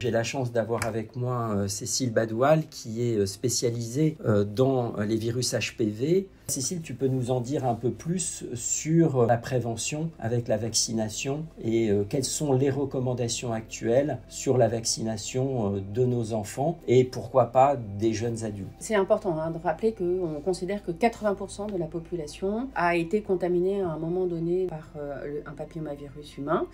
J'ai la chance d'avoir avec moi Cécile Badoual qui est spécialisée dans les virus HPV. Cécile, tu peux nous en dire un peu plus sur la prévention avec la vaccination et quelles sont les recommandations actuelles sur la vaccination de nos enfants et pourquoi pas des jeunes adultes. C'est important de rappeler qu'on considère que 80% de la population a été contaminée à un moment donné par un papillomavirus humain,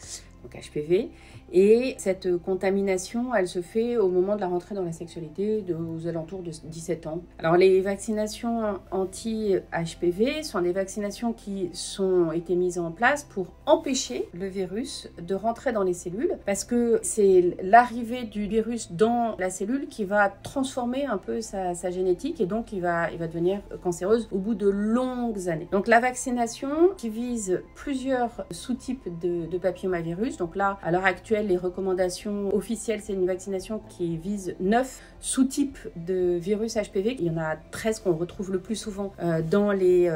donc HPV, et cette contamination, elle se fait au moment de la rentrée dans la sexualité, aux alentours de 17 ans. Alors les vaccinations anti-HPV sont des vaccinations qui ont été mises en place pour empêcher le virus de rentrer dans les cellules, parce que c'est l'arrivée du virus dans la cellule qui va transformer un peu sa génétique, et donc il va devenir cancéreuse au bout de longues années. Donc la vaccination qui vise plusieurs sous-types de papillomavirus. Donc là, à l'heure actuelle, les recommandations officielles, c'est une vaccination qui vise 9 sous-types de virus HPV. Il y en a 13 qu'on retrouve le plus souvent dans les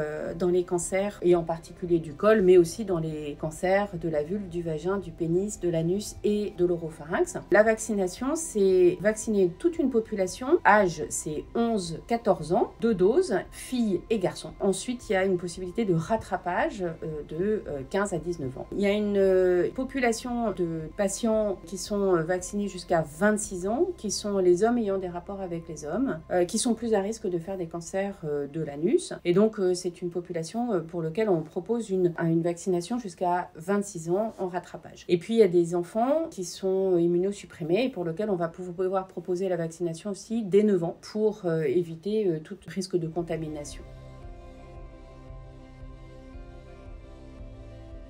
cancers, et en particulier du col, mais aussi dans les cancers de la vulve, du vagin, du pénis, de l'anus et de l'oropharynx. La vaccination, c'est vacciner toute une population. Âge, c'est 11-14 ans, 2 doses, filles et garçons. Ensuite, il y a une possibilité de rattrapage de 15 à 19 ans. Il y a une population de patients qui sont vaccinés jusqu'à 26 ans, qui sont les hommes ayant des rapports avec les hommes, qui sont plus à risque de faire des cancers de l'anus. Et donc, c'est une population pour laquelle on propose une vaccination jusqu'à 26 ans en rattrapage. Et puis, il y a des enfants qui sont immunosupprimés et pour lesquels on va pouvoir proposer la vaccination aussi dès 9 ans pour éviter tout risque de contamination.